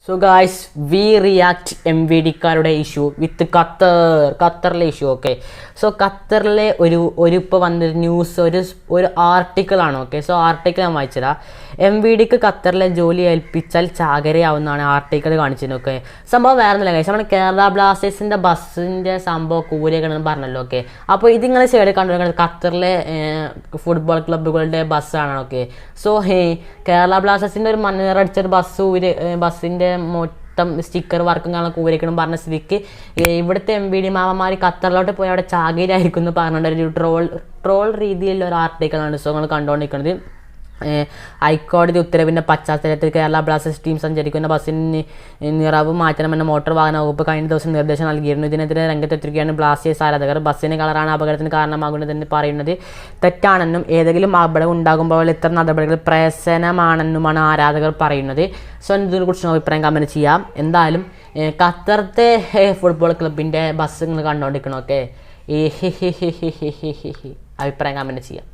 So guys we react M V ഡിക്കാരുടെ issue with ഖത്തറിലെ issue. Okay, so ഖത്തറിലെ ഒരു ഇപ്പോൾ വന്നൊരു ന്യൂസ് ഒരു ആർട്ടിക്കിളാണ്. ഓക്കെ, സോ ആർട്ടിക്കിൾ ഞാൻ വായിച്ചതാണ്. എം വി ഡിക്ക് ഖത്തറിലെ ജോലി ഏൽപ്പിച്ചാൽ ചാകരയാവുന്നതാണ് ആർട്ടിക്കിൾ കാണിച്ചത്. ഓക്കെ, സംഭവം വേറെ ഒന്നുമില്ല ഗൈസ്, നമ്മൾ കേരള ബ്ലാസ്റ്റേഴ്സിൻ്റെ ബസ്സിൻ്റെ സംഭവം കൂലിയൊക്കെയാണെന്ന് പറഞ്ഞല്ലോ. ഓക്കെ, അപ്പോൾ ഇതിങ്ങനെ സൈഡ് കണ്ടുകൊടുക്കുന്നത് ഖത്തറിലെ ഫുട്ബോൾ ക്ലബ്ബുകളുടെ ബസ്സാണ്. ഓക്കെ, സോ കേരള ബ്ലാസ്റ്റേഴ്സിൻ്റെ ഒരു മണ്ണീറടിച്ചൊരു ബസ്സിൻ്റെ മൊത്തം സ്റ്റിക്കർ വർക്കും കാണാൻ കൂരിക്കണം പറഞ്ഞ സ്ഥിതിക്ക് ഇവിടുത്തെ എം വി ഡി മാമന്മാർ ഖത്തറിലോട്ട് പോയി അവിടെ ചാകരയായിരിക്കും എന്ന് പറഞ്ഞിട്ട് ഒരു ട്രോൾ രീതിയിലുള്ള ഒരു ആർട്ടിക്കിളാണ് സോ നിങ്ങൾ കണ്ടുകൊണ്ടിരിക്കുന്നത്. ഹൈക്കോടതി ഉത്തരവിൻ്റെ പശ്ചാത്തലത്തിൽ കേരള ബ്ലാസ്റ്റേഴ്സ് ടീം സഞ്ചരിക്കുന്ന ബസ്സിന് നിറവ് മാറ്റണമെന്ന് മോട്ടോർ വാഹന വകുപ്പ് കഴിഞ്ഞ ദിവസം നിർദ്ദേശം നൽകിയിരുന്നു. ഇതിനെതിരെ രംഗത്തെത്തിരിക്കുകയാണ് ബ്ലാസ്റ്റേഴ്സ് ആരാധകർ. ബസ്സിന് കളറാണ് അപകടത്തിന് കാരണമാകുന്നതെന്ന് പറയുന്നത് തെറ്റാണെന്നും ഏതെങ്കിലും അപകടം ഉണ്ടാകുമ്പോൾ ഇത്തരം നടപടികൾ പ്രഹസനമാണെന്നുമാണ് ആരാധകർ പറയുന്നത്. സോ ഇതിനെക്കുറിച്ച് അഭിപ്രായം കമൻറ്റ് ചെയ്യാം. എന്തായാലും ഖത്തറത്തെ ഫുട്ബോൾ ക്ലബിൻ്റെ ബസ് നിങ്ങൾ കണ്ടുകൊണ്ടിരിക്കണം. ഓക്കെ, അഭിപ്രായം കമൻറ്റ് ചെയ്യാം.